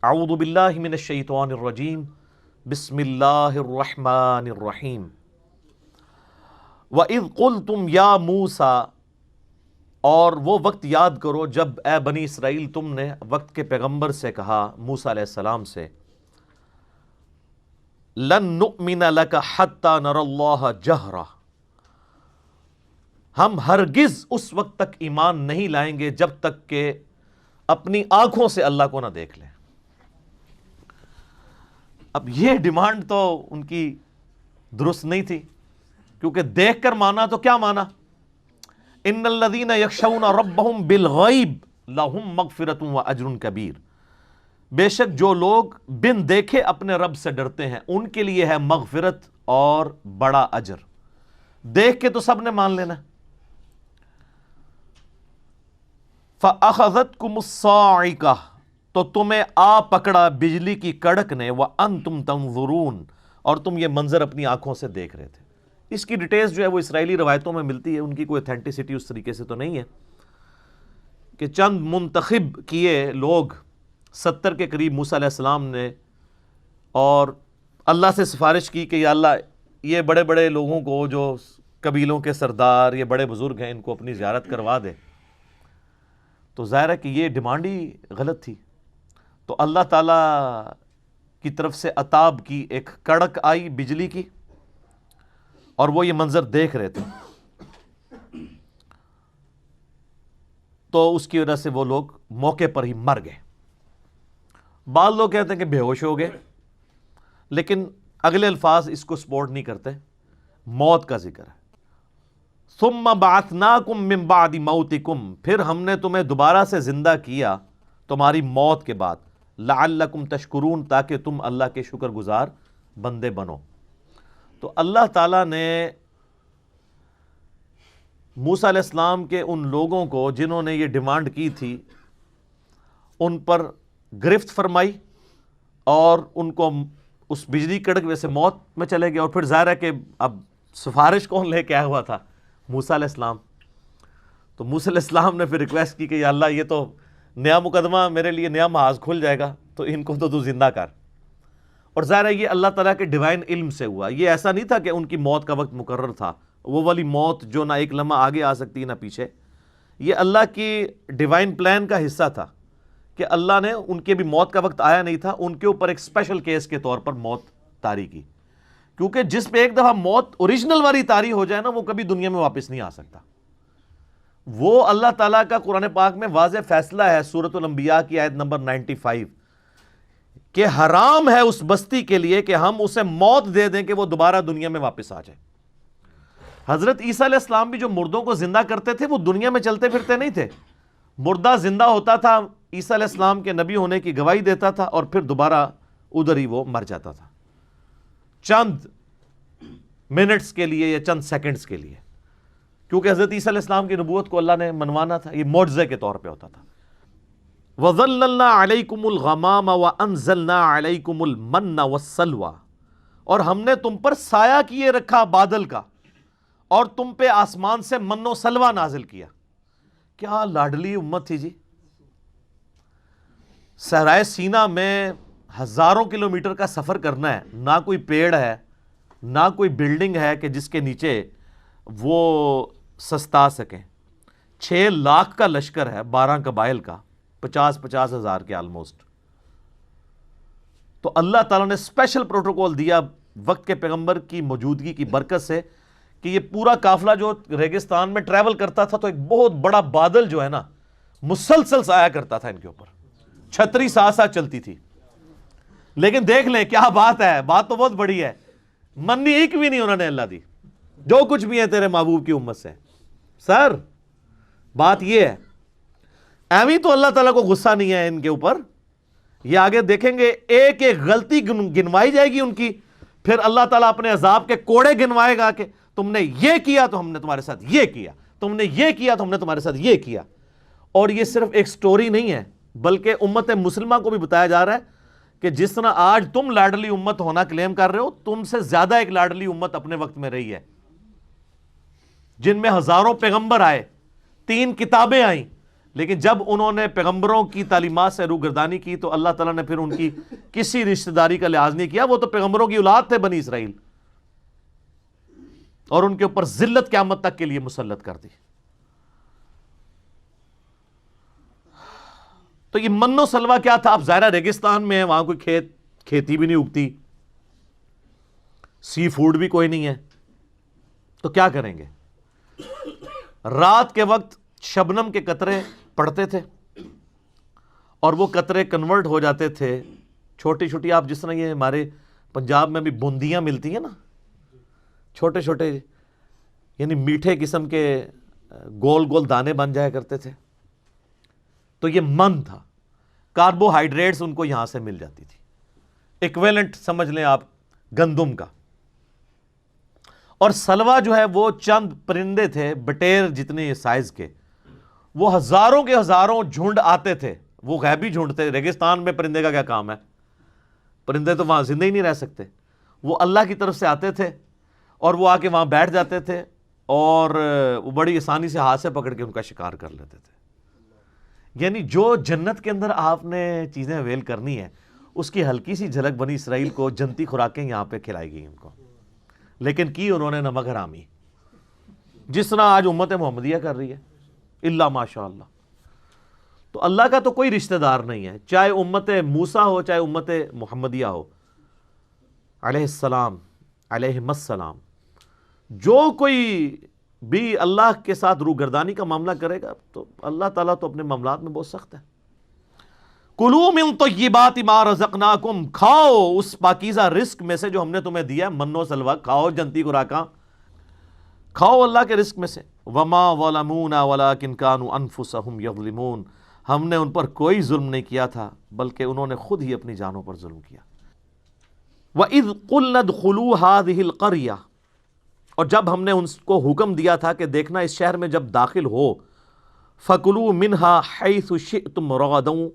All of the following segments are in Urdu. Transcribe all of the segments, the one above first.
اعوذ باللہ من الشیطان الرجیم بسم اللہ الرحمن الرحیم وَإِذْ قُلْتُمْ يَا مُوسَىٰ، اور وہ وقت یاد کرو جب اے بنی اسرائیل تم نے وقت کے پیغمبر سے کہا، موسیٰ علیہ السلام سے، لَن نُؤْمِنَ لَكَ حَتَّى نَرَى اللَّهَ جَهْرًا، ہم ہرگز اس وقت تک ایمان نہیں لائیں گے جب تک کہ اپنی آنکھوں سے اللہ کو نہ دیکھ لیں۔ اب یہ ڈیمانڈ تو ان کی درست نہیں تھی، کیونکہ دیکھ کر مانا تو کیا مانا؟ ان الذین یخشون ربہم بالغیب لہم مغفرۃ واجر کبیر، بے شک جو لوگ بن دیکھے اپنے رب سے ڈرتے ہیں ان کے لیے ہے مغفرت اور بڑا اجر۔ دیکھ کے تو سب نے مان لینا۔ فَأَخَذَتْكُمُ الصَّاعِقَةُ، تو تمہیں آ پکڑا بجلی کی کڑک نے، وَأَنْتُمْ تَنظُرُونَ، اور تم یہ منظر اپنی آنکھوں سے دیکھ رہے تھے۔ اس کی ڈیٹیلز جو ہے وہ اسرائیلی روایتوں میں ملتی ہے، ان کی کوئی اتھینٹسٹی اس طریقے سے تو نہیں ہے، کہ چند منتخب کیے لوگ 70 کے قریب موسیٰ علیہ السلام نے، اور اللہ سے سفارش کی کہ یا اللہ یہ بڑے بڑے لوگوں کو جو قبیلوں کے سردار، یہ بڑے بزرگ ہیں، ان کو اپنی زیارت کروا دے۔ تو ظاہر ہے کہ یہ ڈیمانڈ ہی غلط تھی۔ تو اللہ تعالیٰ کی طرف سے عطاب کی ایک کڑک آئی بجلی کی، اور وہ یہ منظر دیکھ رہے تھے، تو اس کی وجہ سے وہ لوگ موقع پر ہی مر گئے۔ بعض لوگ کہتے ہیں کہ بے ہوش ہو گئے، لیکن اگلے الفاظ اس کو سپورٹ نہیں کرتے، موت کا ذکر ہے۔ ثم بعثناکم من بعد موتکم، پھر ہم نے تمہیں دوبارہ سے زندہ کیا تمہاری موت کے بعد، لعلکم تشکرون، تاکہ تم اللہ کے شکر گزار بندے بنو۔ تو اللہ تعالیٰ نے موسیٰ علیہ السلام کے ان لوگوں کو جنہوں نے یہ ڈیمانڈ کی تھی ان پر گرفت فرمائی، اور ان کو اس بجلی کڑک میں سے موت میں چلے گئے۔ اور پھر ظاہر ہے کہ اب سفارش کون لے کے آیا ہوا تھا؟ موسیٰ علیہ السلام۔ تو موسیٰ علیہ السلام نے پھر ریکویسٹ کی کہ یا اللہ یہ تو نیا مقدمہ، میرے لیے نیا محاذ کھل جائے گا، تو ان کو تو زندہ کر۔ اور ظاہر ہے یہ اللہ تعالیٰ کے ڈیوائن علم سے ہوا، یہ ایسا نہیں تھا کہ ان کی موت کا وقت مقرر تھا، وہ والی موت جو نہ ایک لمحہ آگے آ سکتی نہ پیچھے۔ یہ اللہ کی ڈیوائن پلان کا حصہ تھا کہ اللہ نے ان کے بھی موت کا وقت آیا نہیں تھا، ان کے اوپر ایک اسپیشل کیس کے طور پر موت طاری کی، کیونکہ جس پہ ایک دفعہ موت اوریجنل والی طاری ہو جائے نا، وہ کبھی دنیا میں واپس نہیں آ سکتا۔ وہ اللہ تعالیٰ کا قرآن پاک میں واضح فیصلہ ہے، سورۃ الانبیاء کی آیت نمبر 95، کہ حرام ہے اس بستی کے لیے کہ ہم اسے موت دے دیں کہ وہ دوبارہ دنیا میں واپس آ جائے۔ حضرت عیسیٰ علیہ السلام بھی جو مردوں کو زندہ کرتے تھے وہ دنیا میں چلتے پھرتے نہیں تھے، مردہ زندہ ہوتا تھا، عیسیٰ علیہ السلام کے نبی ہونے کی گواہی دیتا تھا، اور پھر دوبارہ ادھر ہی وہ مر جاتا تھا، چند منٹس کے لیے یا چند سیکنڈز کے لیے، کیونکہ حضرت عیسیٰ علیہ السلام کی نبوت کو اللہ نے منوانا تھا، یہ معجزے کے طور پہ ہوتا تھا۔ وَظَلَّلْنَا عَلَيْكُمُ الْغَمَامَ وَأَنزَلْنَا عَلَيْكُمُ الْمَنَّ وَالسَّلْوَىٰ، اور ہم نے تم پر سایہ کیے رکھا بادل کا، اور تم پہ آسمان سے من و سلوہ نازل کیا۔ کیا لاڈلی امت تھی جی! صحرائے سینا میں ہزاروں کلومیٹر کا سفر کرنا ہے، نہ کوئی پیڑ ہے نہ کوئی بلڈنگ ہے کہ جس کے نیچے وہ سستا سکیں، 6 لاکھ کا لشکر ہے، 12 قبائل کا، 50 ہزار کے آلموسٹ۔ تو اللہ تعالیٰ نے اسپیشل پروٹوکول دیا وقت کے پیغمبر کی موجودگی کی برکت سے، کہ یہ پورا قافلہ جو ریگستان میں ٹریول کرتا تھا تو ایک بہت بڑا بادل جو ہے نا مسلسل سایہ کرتا تھا ان کے اوپر، چھتری ساتھ ساتھ چلتی تھی۔ لیکن دیکھ لیں کیا بات ہے، بات تو بہت بڑی ہے، منی ایک بھی نہیں انہوں نے اللہ دی، جو کچھ بھی ہے تیرے محبوب کی امت سے۔ سر بات یہ ہے، ایویں تو اللہ تعالیٰ کو غصہ نہیں ہے ان کے اوپر، یہ آگے دیکھیں گے ایک ایک غلطی گنوائی جائے گی ان کی، پھر اللہ تعالیٰ اپنے عذاب کے کوڑے گنوائے گا کہ تم نے یہ کیا تو ہم نے تمہارے ساتھ یہ کیا، تم نے یہ کیا تو ہم نے تمہارے ساتھ یہ کیا۔ اور یہ صرف ایک سٹوری نہیں ہے، بلکہ امت مسلمہ کو بھی بتایا جا رہا ہے کہ جس طرح آج تم لاڈلی امت ہونا کلیم کر رہے ہو، تم سے زیادہ ایک لاڈلی امت اپنے وقت میں رہی ہے، جن میں ہزاروں پیغمبر آئے، 3 کتابیں آئیں، لیکن جب انہوں نے پیغمبروں کی تعلیمات سے روگردانی کی تو اللہ تعالیٰ نے پھر ان کی کسی رشتہ داری کا لحاظ نہیں کیا. وہ تو پیغمبروں کی اولاد تھے بنی اسرائیل, اور ان کے اوپر ذلت قیامت تک کے لیے مسلط کر دی. تو یہ من و سلوہ کیا تھا؟ اب ظاہرہ ریگستان میں ہے, وہاں کوئی کھیتی بھی نہیں اگتی, سی فوڈ بھی کوئی نہیں ہے, تو کیا کریں گے؟ رات کے وقت شبنم کے قطرے پڑتے تھے اور وہ قطرے کنورٹ ہو جاتے تھے چھوٹی چھوٹی, آپ جس طرح یہ ہمارے پنجاب میں بھی بوندیاں ملتی ہیں نا, چھوٹے چھوٹے یعنی میٹھے قسم کے گول گول دانے بن جایا کرتے تھے. تو یہ من تھا, کاربوہائیڈریٹس ان کو یہاں سے مل جاتی تھی, ایکویلنٹ سمجھ لیں آپ گندم کا. اور سلوا جو ہے وہ چند پرندے تھے بٹیر جتنے سائز کے, وہ ہزاروں کے ہزاروں جھنڈ آتے تھے, وہ غیبی جھنڈ تھے. ریگستان میں پرندے کا کیا کام ہے؟ پرندے تو وہاں زندہ ہی نہیں رہ سکتے. وہ اللہ کی طرف سے آتے تھے اور وہ آ کے وہاں بیٹھ جاتے تھے اور وہ بڑی آسانی سے ہاتھ سے پکڑ کے ان کا شکار کر لیتے تھے. یعنی جو جنت کے اندر آپ نے چیزیں اویل کرنی ہے اس کی ہلکی سی جھلک بنی اسرائیل کو جنتی خوراکیں یہاں پہ کھلائی گئی ان کو, لیکن کی انہوں نے نمک حرامی, جس طرح آج امت محمدیہ کر رہی ہے اللہ ماشاء اللہ. تو اللہ کا تو کوئی رشتہ دار نہیں ہے, چاہے امت موسیٰ ہو چاہے امت محمدیہ ہو علیہ السلام علیہم السلام. جو کوئی بھی اللہ کے ساتھ روگردانی کا معاملہ کرے گا تو اللہ تعالیٰ تو اپنے معاملات میں بہت سخت ہے. کلوا من طیبات ما رزقناکم, کھاؤ اس پاکیزہ رزق میں سے جو ہم نے تمہیں دیا, من و سلوہ کھاؤ, جنتی خوراکاں کھاؤ اللہ کے رزق میں سے. وما ظلمونا ولکن کانوا انفسہم یظلمون, ہم نے ان پر کوئی ظلم نہیں کیا تھا بلکہ انہوں نے خود ہی اپنی جانوں پر ظلم کیا. وَإِذْ قُلْنَا ادْخُلُوا هَٰذِهِ الْقَرْيَةَ, اور جب ہم نے ان کو حکم دیا تھا کہ دیکھنا اس شہر میں جب داخل ہو, فَكُلُوا مِنْهَا حَيْثُ شِئْتُمْ رَغَدًا,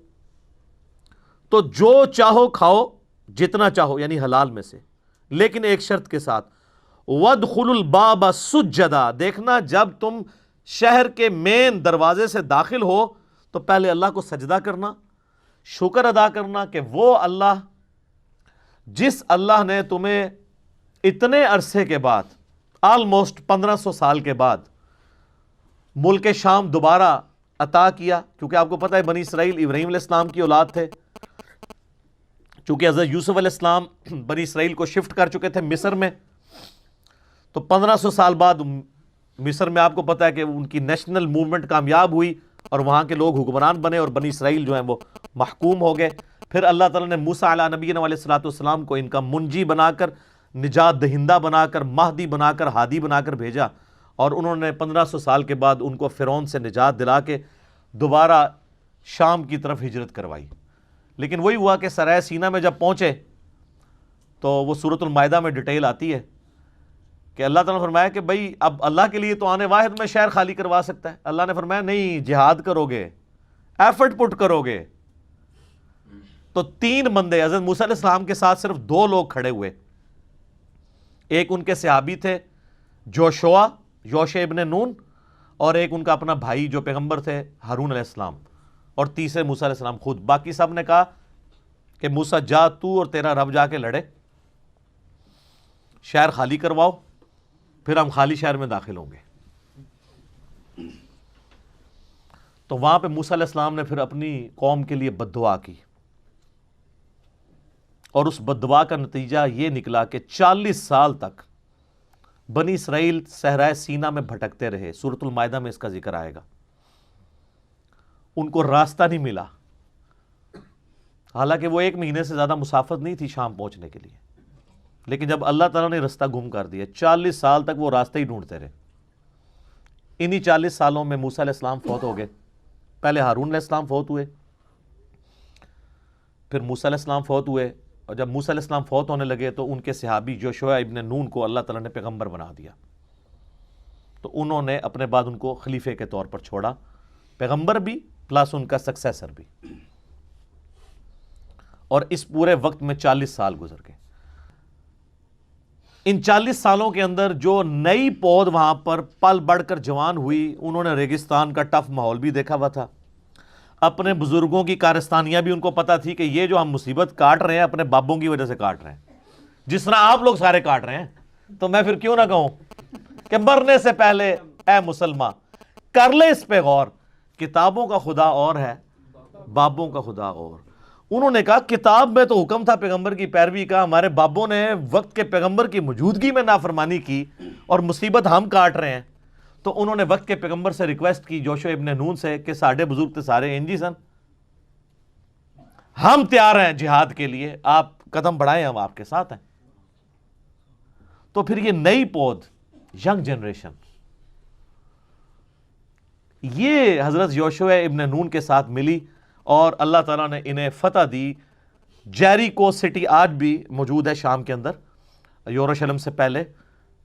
تو جو چاہو کھاؤ جتنا چاہو یعنی حلال میں سے, لیکن ایک شرط کے ساتھ, وَادْخُلُوا الْبَابَ سُجَّدًا, دیکھنا جب تم شہر کے مین دروازے سے داخل ہو تو پہلے اللہ کو سجدہ کرنا, شکر ادا کرنا کہ وہ اللہ جس اللہ نے تمہیں اتنے عرصے کے بعد آلموسٹ 1500 سال کے بعد ملک شام دوبارہ عطا کیا. کیونکہ آپ کو پتہ ہے بنی اسرائیل ابراہیم علیہ السلام کی اولاد تھے, چونکہ حضرت یوسف علیہ السلام بنی اسرائیل کو شفٹ کر چکے تھے مصر میں, تو 1500 سال بعد مصر میں آپ کو پتہ ہے کہ ان کی نیشنل موومنٹ کامیاب ہوئی اور وہاں کے لوگ حکمران بنے اور بنی اسرائیل جو ہیں وہ محکوم ہو گئے. پھر اللہ تعالیٰ نے موسیٰ علیہ نبینا علیہ الصلوۃ والسلام کو ان کا منجی بنا کر, نجات دہندہ بنا کر, مہدی بنا کر, ہادی بنا کر بھیجا, اور انہوں نے 1500 سال کے بعد ان کو فرعون سے نجات دلا کے دوبارہ شام کی طرف ہجرت کروائی. لیکن وہی ہوا کہ سرائے سینا میں جب پہنچے تو وہ سورۃ المائدہ میں ڈیٹیل آتی ہے کہ اللہ تعالیٰ نے فرمایا کہ بھئی اب اللہ کے لیے تو آنے واحد میں شہر خالی کروا سکتا ہے. اللہ نے فرمایا نہیں, جہاد کرو گے, ایفرٹ پٹ کرو گے. تو 3 بندے حضرت موسیٰ علیہ السلام کے ساتھ صرف 2 لوگ کھڑے ہوئے, ایک ان کے صحابی تھے یوشع ابن نون, اور ایک ان کا اپنا بھائی جو پیغمبر تھے ہارون علیہ السلام, اور تیسرے موسیٰ علیہ السلام خود. باقی سب نے کہا کہ موسیٰ جا تو اور تیرا رب جا کے لڑے, شہر خالی کرواؤ, پھر ہم خالی شہر میں داخل ہوں گے. تو وہاں پہ موسیٰ علیہ السلام نے پھر اپنی قوم کے لیے بد دعا کی, اور اس بد دعا کا نتیجہ یہ نکلا کہ 40 سال تک بنی اسرائیل صحرائے سینا میں بھٹکتے رہے. سورۃ المائدہ میں اس کا ذکر آئے گا. ان کو راستہ نہیں ملا, حالانکہ وہ 1 مہینے سے زیادہ مسافت نہیں تھی شام پہنچنے کے لیے, لیکن جب اللہ تعالیٰ نے راستہ گم کر دیا 40 سال تک وہ راستے ہی ڈھونڈتے رہے. انہی 40 سالوں میں موسیٰ علیہ السلام فوت ہو گئے. پہلے ہارون علیہ السلام فوت ہوئے, پھر موسیٰ علیہ السلام فوت ہوئے, اور جب موسیٰ علیہ السلام فوت ہونے لگے تو ان کے صحابی یوشع ابن نون کو اللہ تعالیٰ نے پیغمبر بنا دیا. تو انہوں نے اپنے بعد ان کو خلیفے کے طور پر چھوڑا, پیغمبر بھی پلس ان کا سکسیسر بھی. اور اس پورے وقت میں 40 سال گزر گئے. ان 40 سالوں کے اندر جو نئی پود وہاں پر پل بڑھ کر جوان ہوئی, انہوں نے ریگستان کا ٹف ماحول بھی دیکھا ہوا تھا, اپنے بزرگوں کی کارستانیاں بھی ان کو پتہ تھی کہ یہ جو ہم مصیبت کاٹ رہے ہیں اپنے بابوں کی وجہ سے کاٹ رہے ہیں، جس طرح آپ لوگ سارے کاٹ رہے ہیں، تو میں پھر کیوں نہ کہوں کہ مرنے سے پہلے اے مسلمان کر لے اس پہ غور، کتابوں کا خدا اور ہے، بابوں کا خدا اور۔ انہوں نے کہا کتاب میں تو حکم تھا پیغمبر کی پیروی کا، ہمارے بابوں نے وقت کے پیغمبر کی موجودگی میں نافرمانی کی اور مصیبت ہم کاٹ رہے ہیں، تو انہوں نے وقت کے پیغمبر سے ریکویسٹ کی یوشع ابن نون سے کہ ساڈے بزرگ تے سارے انجی سن، ہم تیار ہیں جہاد کے لیے، آپ قدم بڑھائیں، ہم آپ کے ساتھ ہیں۔ تو پھر یہ نئی پود، ینگ جنریشن، یہ حضرت یوشع ابن نون کے ساتھ ملی اور اللہ تعالیٰ نے انہیں فتح دی۔ جیریکو سٹی آج بھی موجود ہے شام کے اندر، یروشلم سے پہلے،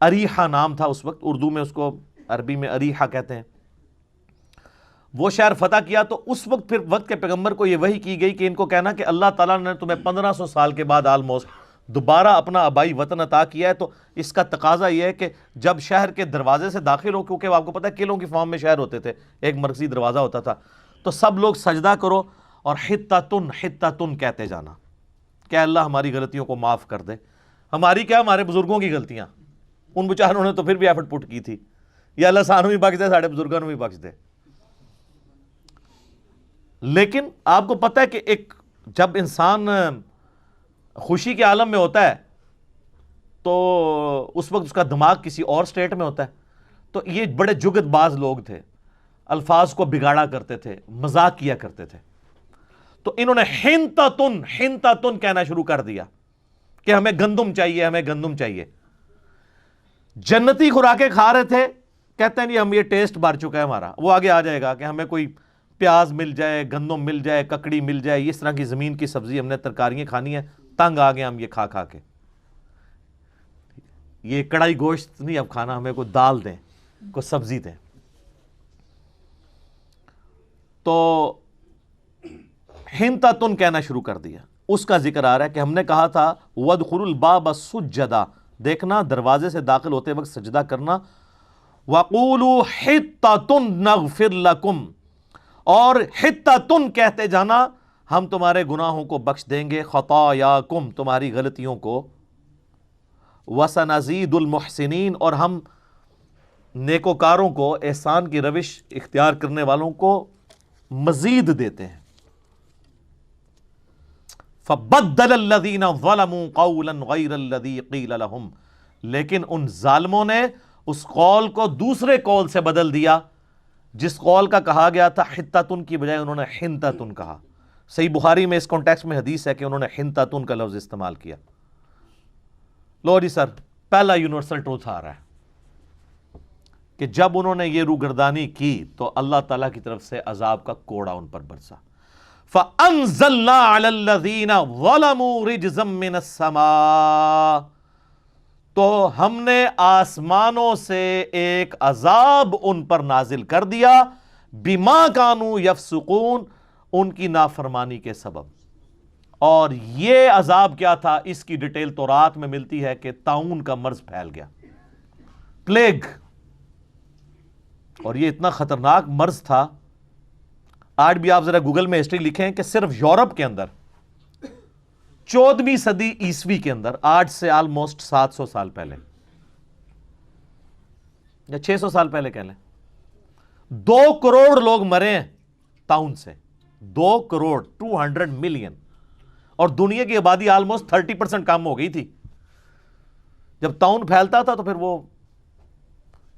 اریحا نام تھا اس وقت، اردو میں اس کو عربی میں اریحا کہتے ہیں۔ وہ شہر فتح کیا تو اس وقت پھر وقت کے پیغمبر کو یہ وحی کی گئی کہ ان کو کہنا کہ اللہ تعالیٰ نے تمہیں 1500 سال کے بعد آلموسٹ دوبارہ اپنا آبائی وطن عطا کیا ہے، تو اس کا تقاضا یہ ہے کہ جب شہر کے دروازے سے داخل ہو، کیونکہ آپ کو پتہ ہے قلعوں کی فارم میں شہر ہوتے تھے، ایک مرکزی دروازہ ہوتا تھا، تو سب لوگ سجدہ کرو اور حطۃ حطۃ کہتے جانا کہ اللہ ہماری غلطیوں کو معاف کر دے۔ ہماری کیا، ہمارے بزرگوں کی غلطیاں، ان بیچاروں نے تو پھر بھی ایفرٹ پٹ کی تھی، یا اللہ سانو بھی بخش دے، ساڑھے بزرگوں بھی بخش دے۔ لیکن آپ کو پتہ ہے کہ ایک جب انسان خوشی کے عالم میں ہوتا ہے تو اس وقت اس کا دماغ کسی اور سٹیٹ میں ہوتا ہے، تو یہ بڑے جگت باز لوگ تھے، الفاظ کو بگاڑا کرتے تھے، مذاق کیا کرتے تھے، تو انہوں نے حنتتن حنتتن کہنا شروع کر دیا کہ ہمیں گندم چاہیے، ہمیں گندم چاہیے۔ جنتی خوراکیں کھا رہے تھے، کہتے ہیں نہیں ہم یہ ٹیسٹ بھر چکا ہے ہمارا، وہ آگے آ جائے گا کہ ہمیں کوئی پیاز مل جائے، گندم مل جائے، ککڑی مل جائے، اس طرح کی زمین کی سبزی، ہم نے ترکاریاں کھانی ہیں، تنگ آ گئے ہم یہ کھا کھا کے، یہ کڑائی گوشت نہیں اب کھانا، ہمیں کوئی دال دیں، کوئی سبزی دیں۔ تو حنتتن کہنا شروع کر دیا۔ اس کا ذکر آ رہا ہے کہ ہم نے کہا تھا وَادْخُلُوا الْبَابَ سُجَّدًا، دیکھنا دروازے سے داخل ہوتے وقت سجدہ کرنا، وَقُولُوا حِطَّةٌ نَغْفِرْ لَكُمْ، اور حِطَّةٌ کہتے جانا ہم تمہارے گناہوں کو بخش دیں گے، خطاياكم تمہاری غلطیوں کو، وَسَنَزِيدُ الْمُحْسِنِينَ اور ہم نیکوکاروں کو، احسان کی روش اختیار کرنے والوں کو مزید دیتے ہیں۔ فَبَدَّلَ الَّذِينَ ظَلَمُوا قَوْلًا غَيْرَ الَّذِي قِيلَ لَهُمْ، لیکن ان ظالموں نے اس قول کو دوسرے قول سے بدل دیا، جس قول کا کہا گیا تھا حطتن کی بجائے انہوں نے حنتتن کہا۔ صحیح بخاری میں اس کانٹیکسٹ میں حدیث ہے کہ انہوں نے حنتتن کا لفظ استعمال کیا۔ لو جی سر، پہلا یونیورسل ٹروتھ آ رہا ہے کہ جب انہوں نے یہ روگردانی کی تو اللہ تعالیٰ کی طرف سے عذاب کا کوڑا ان پر برسا۔ فَأَنزَلْنَا عَلَى الَّذِينَ ظَلَمُوا رِجْزًا مِّنَ السَّمَاءِ، تو ہم نے آسمانوں سے ایک عذاب ان پر نازل کر دیا، بِمَا كَانُوا يَفْسُقُونَ، ان کی نافرمانی کے سبب۔ اور یہ عذاب کیا تھا، اس کی ڈیٹیل تورات میں ملتی ہے کہ طاعون کا مرض پھیل گیا، پلیگ، اور یہ اتنا خطرناک مرض تھا، آج بھی آپ ذرا گوگل میں ہسٹری لکھیں کہ صرف یورپ کے اندر 14ویں صدی عیسوی کے اندر، آج سے آلموسٹ 700 سال پہلے یا 600 سال پہلے کہہ لیں، 2 کروڑ لوگ مرے ہیں طاعون سے، 2 کروڑ 200 ملین، اور دنیا کی آبادی آلموسٹ 30% کم ہو گئی تھی۔ جب طاعون پھیلتا تھا تو پھر وہ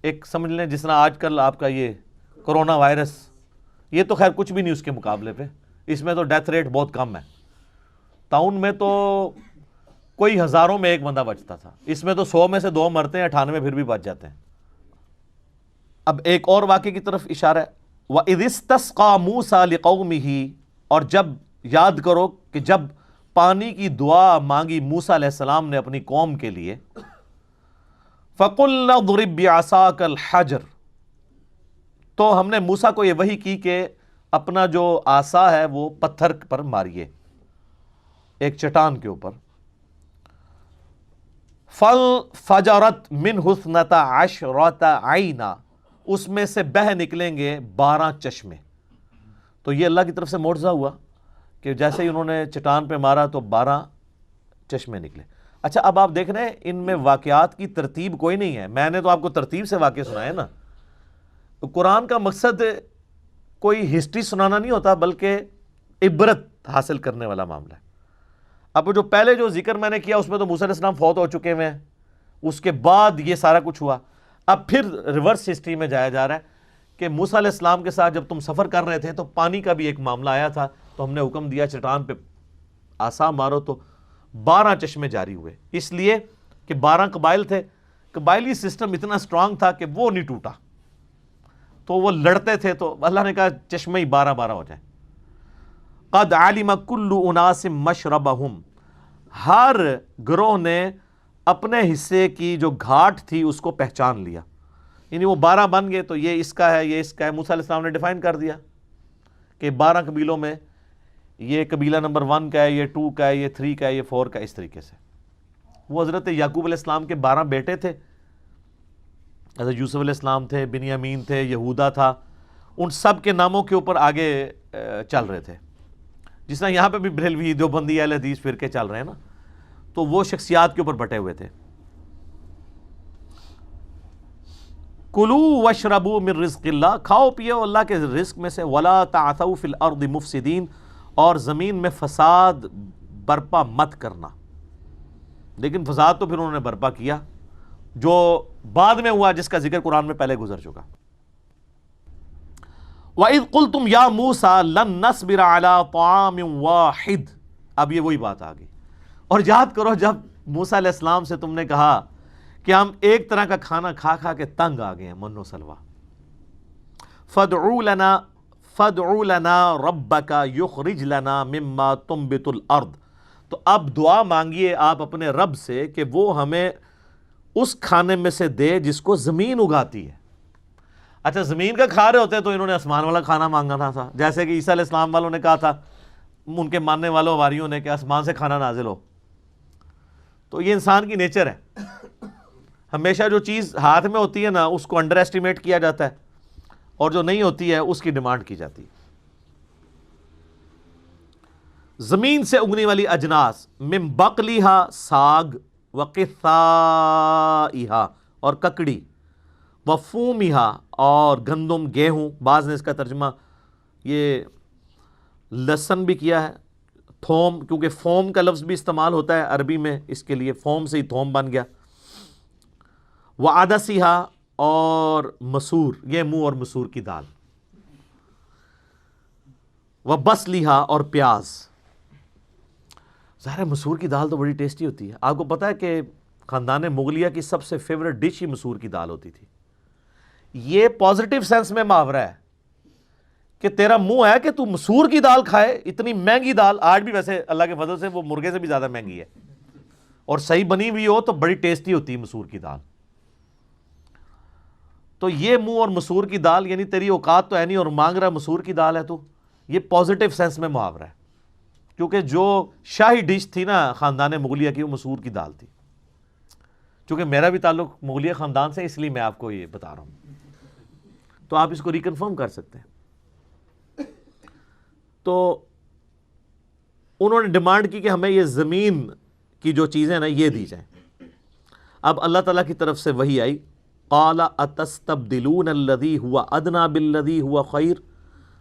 ایک سمجھ لیں جس طرح آج کل آپ کا یہ کرونا وائرس، یہ تو خیر کچھ بھی نہیں اس کے مقابلے پہ، اس میں تو ڈیتھ ریٹ بہت کم ہے۔ طاعون میں تو کوئی ہزاروں میں ایک بندہ بچتا تھا، اس میں تو 100 میں سے 2 مرتے ہیں، 98 پھر بھی بچ جاتے ہیں۔ اب ایک اور واقعے کی طرف اشارہ ہے، وَإِذِ اسْتَسْقَىٰ مُوسَىٰ لِقَوْمِهِ، اور جب یاد کرو کہ جب پانی کی دعا مانگی موسیٰ علیہ السلام نے اپنی قوم کے لیے، فَقُلْنَا اضْرِب بِّعَصَاكَ الْحَجَرَ، تو ہم نے موسیٰ کو یہ وحی کی کہ اپنا جو عصا ہے وہ پتھر پر ماریے، ایک چٹان کے اوپر، فَفَجَرَتْ مِنْهُ 12 عَيْنًا، اس میں سے بہہ نکلیں گے 12 چشمے۔ تو تو یہ اللہ کی طرف سے معجزہ ہوا کہ جیسے ہی انہوں نے چٹان پہ مارا تو 12 چشمے نکلے۔ اچھا اب آپ دیکھ رہے ہیں ان میں واقعات کی ترتیب کوئی نہیں ہے، میں نے تو آپ کو ترتیب سے واقعے سنائے نا۔ تو قرآن کا مقصد کوئی ہسٹری سنانا نہیں ہوتا بلکہ عبرت حاصل کرنے والا معاملہ ہے۔ اب جو پہلے جو ذکر میں نے کیا اس میں تو موسیٰ علیہ السلام فوت ہو چکے ہوئے ہیں، اس کے بعد یہ سارا کچھ ہوا۔ اب پھر ریورس ہسٹری میں جایا جا رہا ہے کہ موسیٰ علیہ السلام کے ساتھ جب تم سفر کر رہے تھے تو پانی کا بھی ایک معاملہ آیا تھا، تو ہم نے حکم دیا چٹان پہ عصا مارو تو 12 چشمے جاری ہوئے، اس لیے کہ 12 قبائل تھے، قبائلی سسٹم اتنا اسٹرانگ تھا کہ وہ نہیں ٹوٹا، تو وہ لڑتے تھے، تو اللہ نے کہا چشمے ہی 12 ہو جائیں۔ قد علم کل اناس مشربہم، ہر گروہ نے اپنے حصے کی جو گھاٹ تھی اس کو پہچان لیا، یعنی وہ 12 بن گئے، تو یہ اس کا ہے، یہ اس کا ہے۔ موسیٰ علیہ السلام نے ڈیفائن کر دیا کہ 12 قبیلوں میں یہ قبیلہ نمبر 1 کا ہے، یہ 2 کا ہے، یہ 3 کا ہے، یہ 4 کا، اس طریقے سے۔ وہ حضرت یعقوب علیہ السلام کے 12 بیٹے تھے، حضرت یوسف علیہ السلام تھے، بنیامین تھے، یہودا تھا، ان سب کے ناموں کے اوپر آگے چل رہے تھے۔ جس طرح یہاں پہ بھی بریلوی دیوبندی اہل حدیث فرقے چل رہے ہیں نا، تو وہ شخصیات کے اوپر بٹے ہوئے تھے۔ کلوا واشربوا من رزق اللہ، کھاؤ پیو اللہ کے رزق میں سے، ولا تعثوا فی الارض مفسدین، اور زمین میں فساد برپا مت کرنا۔ لیکن فساد تو پھر انہوں نے برپا کیا، جو بعد میں ہوا، جس کا ذکر قرآن میں پہلے گزر چکا۔ وَإِذْ قُلْتُمْ يَا مُوسَىٰ لَن نَّصْبِرَ عَلَىٰ طَعَامٍ وَاحِدٍ، اب یہ وہی بات آ گئی۔ اور یاد کرو جب موسیٰ علیہ السلام سے تم نے کہا کہ ہم ایک طرح کا کھانا کھا کھا کے تنگ آ گئے ہیں، من و سلوہ، فَادْعُ لَنَا رَبَّكَ يُخْرِجْ لَنَا مِمَّا تُنبِتُ الْأَرْض، تو اب دعا مانگیے آپ اپنے رب سے کہ وہ ہمیں اس کھانے میں سے دے جس کو زمین اگاتی ہے۔ اچھا زمین کا کھا رہے ہوتے تو انہوں نے آسمان والا کھانا مانگنا تھا، جیسے کہ عیسیٰ علیہ السلام والوں نے کہا تھا، ان کے ماننے والوں واریوں نے، کہ آسمان سے کھانا نازل ہو۔ تو یہ انسان کی نیچر ہے، ہمیشہ جو چیز ہاتھ میں ہوتی ہے نا اس کو انڈر ایسٹیمیٹ کیا جاتا ہے، اور جو نہیں ہوتی ہے اس کی ڈیمانڈ کی جاتی ہے۔ زمین سے اگنے والی اجناس، من بقلیہا، ساگ، وقثائہا، اور ککڑی، وفومہا، اور گندم، گیہوں، بعض نے اس کا ترجمہ یہ لہسن بھی کیا ہے، تھوم، کیونکہ فوم کا لفظ بھی استعمال ہوتا ہے عربی میں، اس کے لیے فوم سے ہی تھوم بن گیا۔ وعدسیہا، اور مسور، یہ منہ اور مسور کی دال، وبصلیہا، اور پیاز۔ ظاہر ہے مسور کی دال تو بڑی ٹیسٹی ہوتی ہے، آپ کو پتہ ہے کہ خاندان مغلیہ کی سب سے فیوریٹ ڈش ہی مسور کی دال ہوتی تھی۔ یہ پازیٹیو سینس میں محاورہ ہے کہ تیرا منہ ہے کہ تو مسور کی دال کھائے، اتنی مہنگی دال، آج بھی ویسے اللہ کے فضل سے وہ مرغے سے بھی زیادہ مہنگی ہے، اور صحیح بنی ہوئی ہو تو بڑی ٹیسٹی ہوتی ہے مسور کی دال۔ تو یہ منہ اور مسور کی دال، یعنی تیری اوقات تو ہے نہیں اور مانگ رہا مسور کی دال ہے تو، یہ پازیٹیو سینس میں محاورہ ہے، کیونکہ جو شاہی ڈش تھی نا خاندان مغلیہ کی وہ مسور کی دال تھی۔ چونکہ میرا بھی تعلق مغلیہ خاندان سے، اس لیے میں آپ کو یہ بتا رہا ہوں، تو آپ اس کو ریکنفرم کر سکتے ہیں۔ تو انہوں نے ڈیمانڈ کی کہ ہمیں یہ زمین کی جو چیزیں نا یہ دی جائیں۔ اب اللہ تعالیٰ کی طرف سے وحی آئی، قال اتستبدلون الذی هو ادنی بالذی هو خیر،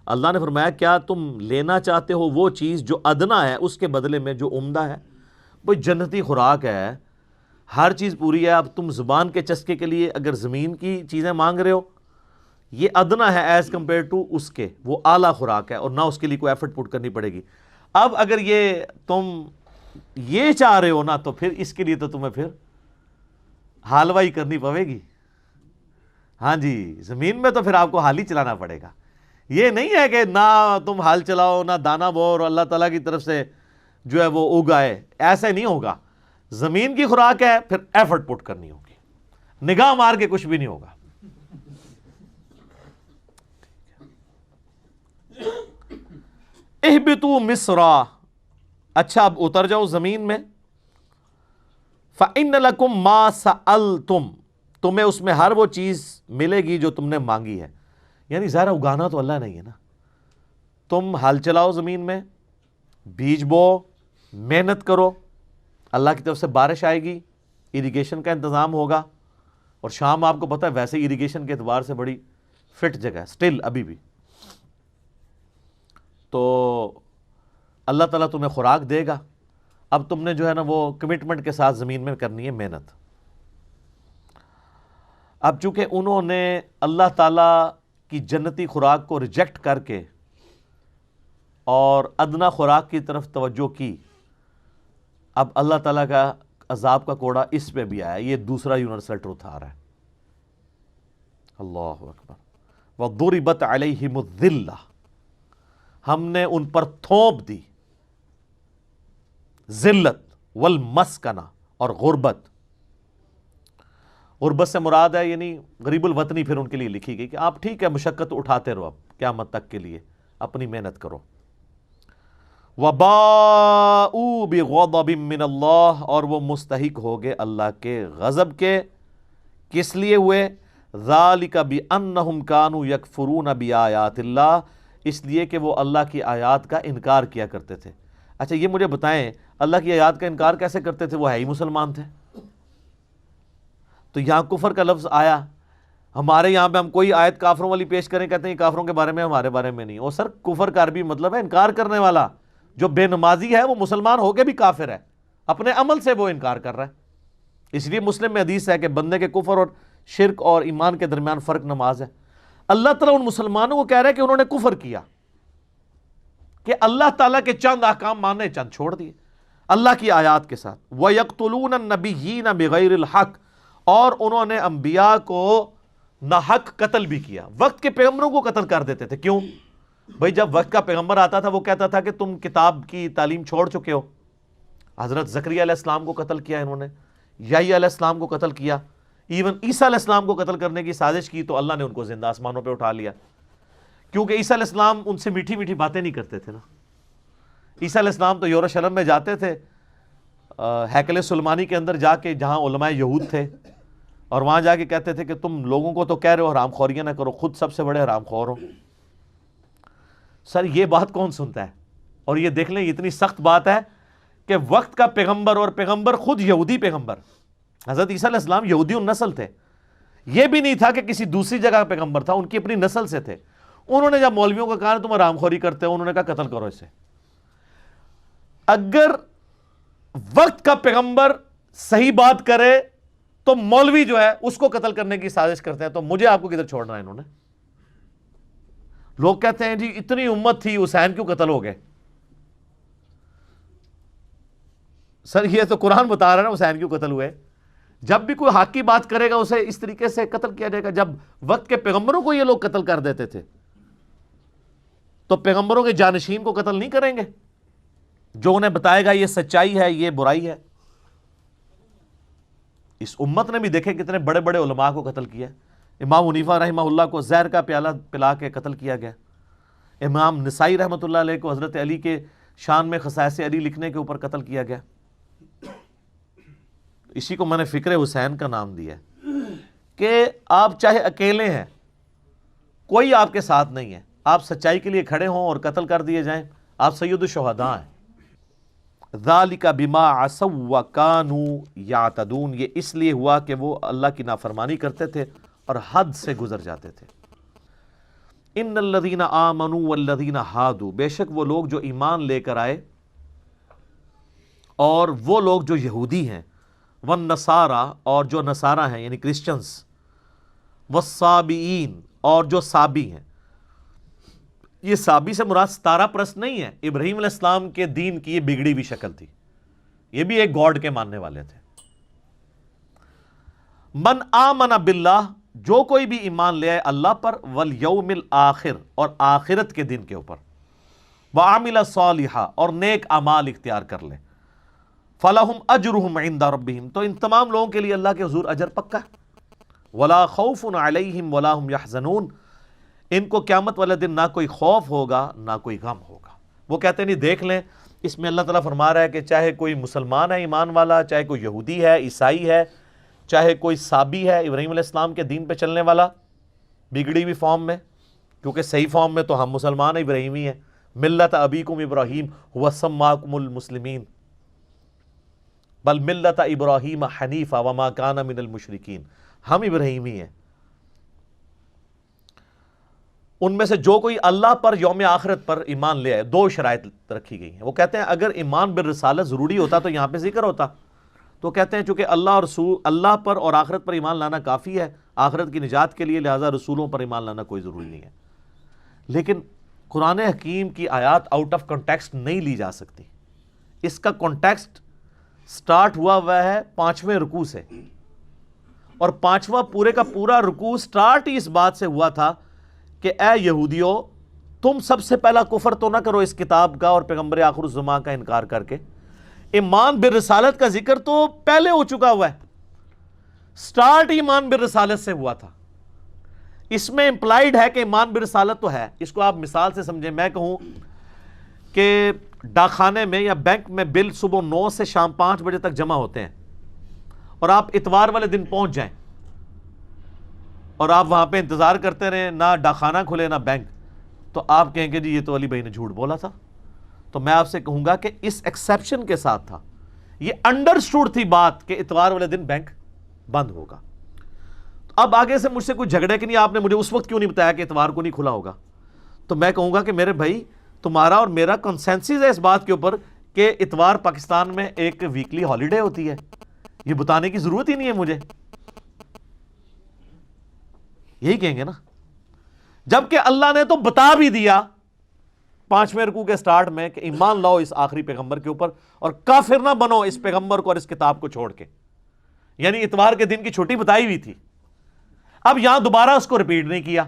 اللہ نے فرمایا کیا تم لینا چاہتے ہو وہ چیز جو ادنا ہے اس کے بدلے میں جو عمدہ ہے؟ بھئی جنتی خوراک ہے، ہر چیز پوری ہے، اب تم زبان کے چسکے کے لیے اگر زمین کی چیزیں مانگ رہے ہو، یہ ادنا ہے ایز کمپیئر ٹو اس کے، وہ اعلیٰ خوراک ہے اور نہ اس کے لیے کوئی ایفرٹ پٹ کرنی پڑے گی۔ اب اگر یہ تم یہ چاہ رہے ہو نا تو پھر اس کے لیے تو تمہیں پھر حالوائی کرنی پڑے گی۔ ہاں جی، زمین میں تو پھر آپ کو حال ہی چلانا پڑے گا، یہ نہیں ہے کہ نہ تم حال چلاؤ نہ دانا بو اور اللہ تعالیٰ کی طرف سے جو ہے وہ اگائے، ایسے نہیں ہوگا۔ زمین کی خوراک ہے، پھر ایفرٹ پٹ کرنی ہوگی، نگاہ مار کے کچھ بھی نہیں ہوگا۔ اہبطوا مصر، اچھا اب اتر جاؤ زمین میں، فإن لکم ما سألتم، تمہیں اس میں ہر وہ چیز ملے گی جو تم نے مانگی ہے۔ یعنی ظاہر اگانا تو اللہ نہیں ہے نا، تم ہل چلاؤ زمین میں، بیج بو، محنت کرو، اللہ کی طرف سے بارش آئے گی، اریگیشن کا انتظام ہوگا. اور شام آپ کو پتہ ہے ویسے اریگیشن کے اعتبار سے بڑی فٹ جگہ ہے سٹل ابھی بھی. تو اللہ تعالیٰ تمہیں خوراک دے گا. اب تم نے جو ہے نا وہ کمٹمنٹ کے ساتھ زمین میں کرنی ہے محنت. اب چونکہ انہوں نے اللہ تعالیٰ کی جنتی خوراک کو ریجیکٹ کر کے اور ادنا خوراک کی طرف توجہ کی، اب اللہ تعالیٰ کا عذاب کا کوڑا اس پہ بھی آیا. یہ دوسرا یونیورسل ٹروتھ آ رہا ہے. اللہ اکبر. وَضُرِبَتْ عَلَيْهِمُ الذِّلَّةُ، ہم نے ان پر تھوپ دی ذلت، والمسکنہ، اور غربت. غربت سے مراد ہے یعنی غریب الوطنی پھر ان کے لیے لکھی گئی کہ آپ ٹھیک ہے مشقت اٹھاتے رہو، اب قیامت تک کے لیے اپنی محنت کرو. وَبَاءُوا بِغَضَبٍ مِّنَ اللَّهِ، اور وہ مستحق ہو گئے اللہ کے غضب کے. کس لیے ہوئے؟ ذَلِكَ بِأَنَّهُمْ كَانُوا يَكْفُرُونَ بِآيَاتِ اللَّهِ، اس لیے کہ وہ اللہ کی آیات کا انکار کیا کرتے تھے. اچھا یہ مجھے بتائیں اللہ کی آیات کا انکار کیسے کرتے تھے؟ وہ ہے ہی مسلمان تھے. تو یہاں کفر کا لفظ آیا، ہمارے یہاں پہ ہم کوئی آیت کافروں والی پیش کریں کہتے ہیں کافروں کے بارے میں، ہمارے بارے میں نہیں. اور سر کفر کا عربی مطلب ہے انکار کرنے والا. جو بے نمازی ہے وہ مسلمان ہو کے بھی کافر ہے، اپنے عمل سے وہ انکار کر رہا ہے. اس لیے مسلم میں حدیث ہے کہ بندے کے کفر اور شرک اور ایمان کے درمیان فرق نماز ہے. اللہ تعالیٰ ان مسلمانوں کو کہہ رہا ہے کہ انہوں نے کفر کیا، کہ اللہ تعالیٰ کے چند احکام مانے چند چھوڑ دیے اللہ کی آیات کے ساتھ. وَيَقْتُلُونَ النَّبِيِّينَ بِغَيْرِ الْحَقِّ، اور انہوں نے انبیاء کو ناحق قتل بھی کیا. وقت کے پیغمبروں کو قتل کر دیتے تھے. کیوں بھائی؟ جب وقت کا پیغمبر آتا تھا وہ کہتا تھا کہ تم کتاب کی تعلیم چھوڑ چکے ہو. حضرت زکریا علیہ السلام کو قتل کیا انہوں نے، یحییٰ علیہ السلام کو قتل کیا، ایون عیسیٰ علیہ السلام کو قتل کرنے کی سازش کی تو اللہ نے ان کو زندہ آسمانوں پہ اٹھا لیا. کیونکہ عیسیٰ علیہ السلام ان سے میٹھی میٹھی باتیں نہیں کرتے تھے نا. عیسیٰ علیہ السلام تو یروشلم میں جاتے تھے، ہیکل سلیمانی کے اندر جا کے جہاں علماء یہود تھے، اور وہاں جا کے کہتے تھے کہ تم لوگوں کو تو کہہ رہے ہو حرام خوریاں نہ کرو، خود سب سے بڑے حرام خور ہو. سر یہ بات کون سنتا ہے؟ اور یہ دیکھ لیں اتنی سخت بات ہے کہ وقت کا پیغمبر، اور پیغمبر خود یہودی پیغمبر، حضرت عیسیٰ علیہ السلام یہودی النسل تھے. یہ بھی نہیں تھا کہ کسی دوسری جگہ کا پیغمبر تھا، ان کی اپنی نسل سے تھے. انہوں نے جب مولویوں کو کہا تم حرام خوری کرتے ہو، انہوں نے کہا قتل کرو اسے. اگر وقت کا پیغمبر صحیح بات کرے تو مولوی جو ہے اس کو قتل کرنے کی سازش کرتے ہیں، تو مجھے آپ کو کدھر چھوڑنا ہے؟ انہوں نے لوگ کہتے ہیں جی اتنی امت تھی حسین کیوں قتل ہو گئے؟ سر یہ تو قرآن بتا رہا ہے نا حسین کیوں قتل ہوئے. جب بھی کوئی حق کی بات کرے گا اسے اس طریقے سے قتل کیا جائے گا. جب وقت کے پیغمبروں کو یہ لوگ قتل کر دیتے تھے تو پیغمبروں کے جانشین کو قتل نہیں کریں گے جو انہیں بتائے گا یہ سچائی ہے یہ برائی ہے. اس امت نے بھی دیکھے کتنے بڑے بڑے علماء کو قتل کیا. امام حنیفہ رحمہ اللہ کو زہر کا پیالہ پلا کے قتل کیا گیا. امام نسائی رحمۃ اللہ علیہ کو حضرت علی کے شان میں خصائص علی لکھنے کے اوپر قتل کیا گیا. اسی کو میں نے فکر حسین کا نام دیا کہ آپ چاہے اکیلے ہیں، کوئی آپ کے ساتھ نہیں ہے، آپ سچائی کے لیے کھڑے ہوں اور قتل کر دیے جائیں، آپ سید الشہداء ہیں. ذالک بما عصوا وکانوا یعتدون، یہ اس لیے ہوا کہ وہ اللہ کی نافرمانی کرتے تھے اور حد سے گزر جاتے تھے. ان الذین آمنوا والذین ہادوا، بے شک وہ لوگ جو ایمان لے کر آئے اور وہ لوگ جو یہودی ہیں، والنصارى، اور جو نصارہ ہیں یعنی کرسچنز، والصابئین، اور جو صابی ہیں. یہ صابی سے مراد ستارہ پرست نہیں ہے، ابراہیم علیہ السلام کے دین کی یہ بگڑی ہوئی شکل تھی، یہ بھی ایک گاڈ کے ماننے والے تھے. من آمن باللہ، جو کوئی بھی ایمان لے آئے اللہ پر، والیوم الآخر، اور آخرت کے دن کے اوپر، وعمل صالحا، اور نیک اعمال اختیار کر لے، فلہم اجرہم عند ربہم، تو ان تمام لوگوں کے لیے اللہ کے حضور اجر پکا ہے. ولا خوف علیہم ولا ہم یحزنون، ان کو قیامت والے دن نہ کوئی خوف ہوگا نہ کوئی غم ہوگا. وہ کہتے ہیں نہیں دیکھ لیں، اس میں اللہ تعالیٰ فرما رہا ہے کہ چاہے کوئی مسلمان ہے ایمان والا، چاہے کوئی یہودی ہے، عیسائی ہے، چاہے کوئی صابی ہے ابراہیم علیہ السلام کے دین پہ چلنے والا بگڑی ہوئی فارم میں، کیونکہ صحیح فارم میں تو ہم مسلمان ہیں، ابراہیمی ہیں، ملت ابیکم ابراہیم هو سماکم المسلمین بل ملت ابراہیم حنیفا وما کان من المشرکین، ہم ابراہیمی ہیں۔ ان میں سے جو کوئی اللہ پر یوم آخرت پر ایمان لے آئے، دو شرائط رکھی گئی ہیں۔ وہ کہتے ہیں اگر ایمان بالرسالت ضروری ہوتا تو یہاں پہ ذکر ہوتا، تو کہتے ہیں چونکہ اللہ پر اور آخرت پر ایمان لانا کافی ہے آخرت کی نجات کے لیے، لہٰذا رسولوں پر ایمان لانا کوئی ضروری نہیں ہے۔ لیکن قرآن حکیم کی آیات آؤٹ آف کانٹیکسٹ نہیں لی جا سکتی۔ اس کا کانٹیکسٹ سٹارٹ ہوا ہے 5ویں رکوع سے، اور 5واں پورے کا پورا رکوع سٹارٹ ہی اس بات سے ہوا تھا کہ اے یہودیو، تم سب سے پہلا کفر تو نہ کرو اس کتاب کا اور پیغمبر آخر الزمان کا انکار کر کے۔ ایمان بالرسالت کا ذکر تو پہلے ہو چکا ہوا ہے، سٹارٹ ایمان بالرسالت سے ہوا تھا۔ اس میں امپلائیڈ ہے کہ ایمان بالرسالت تو ہے۔ اس کو آپ مثال سے سمجھیں، میں کہوں کہ ڈاک خانے میں یا بینک میں بل صبح 9 سے شام 5 بجے تک جمع ہوتے ہیں، اور آپ اتوار والے دن پہنچ جائیں اور آپ وہاں پہ انتظار کرتے رہیں، نہ ڈاک خانہ کھلے نہ بینک، تو آپ کہیں گے جی یہ تو علی بھائی نے جھوٹ بولا تھا۔ تو میں آپ سے کہوں گا کہ اس ایکسیپشن کے ساتھ تھا، یہ انڈرسٹوڈ تھی بات کہ اتوار والے دن بینک بند ہوگا۔ اب آگے سے مجھ سے کوئی جھگڑے کہ نہیں آپ نے مجھے اس وقت کیوں نہیں بتایا کہ اتوار کو نہیں کھلا ہوگا، تو میں کہوں گا کہ میرے بھائی تمہارا اور میرا کنسنسس ہے اس بات کے اوپر کہ اتوار پاکستان میں ایک ویکلی ہالیڈے ہوتی ہے، یہ بتانے کی ضرورت ہی نہیں ہے مجھے، یہی کہیں گے نا۔ جبکہ اللہ نے تو بتا بھی دیا 5ویں رکوع کے سٹارٹ میں کہ ایمان لاؤ اس آخری پیغمبر کے اوپر اور کافر نہ بنو اس پیغمبر کو اور اس کتاب کو چھوڑ کے، یعنی اتوار کے دن کی چھٹی بتائی ہوئی تھی۔ اب یہاں دوبارہ اس کو ریپیٹ نہیں کیا،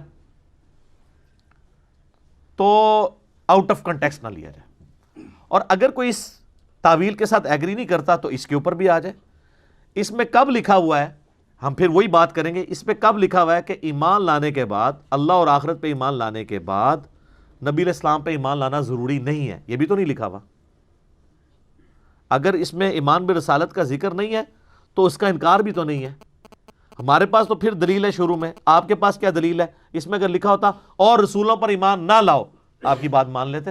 تو آؤٹ آف کنٹیکسٹ نہ لیا جائے۔ اور اگر کوئی اس تعویل کے ساتھ ایگری نہیں کرتا تو اس کے اوپر بھی آ جائے۔ اس میں کب لکھا ہوا ہے، ہم پھر وہی بات کریں گے، اس پہ کب لکھا ہوا ہے کہ ایمان لانے کے بعد، اللہ اور آخرت پہ ایمان لانے کے بعد نبی علیہ السلام پہ ایمان لانا ضروری نہیں ہے، یہ بھی تو نہیں لکھا ہوا۔ اگر اس میں ایمان برسالت کا ذکر نہیں ہے تو اس کا انکار بھی تو نہیں ہے۔ ہمارے پاس تو پھر دلیل ہے شروع میں، آپ کے پاس کیا دلیل ہے؟ اس میں اگر لکھا ہوتا اور رسولوں پر ایمان نہ لاؤ، آپ کی بات مان لیتے۔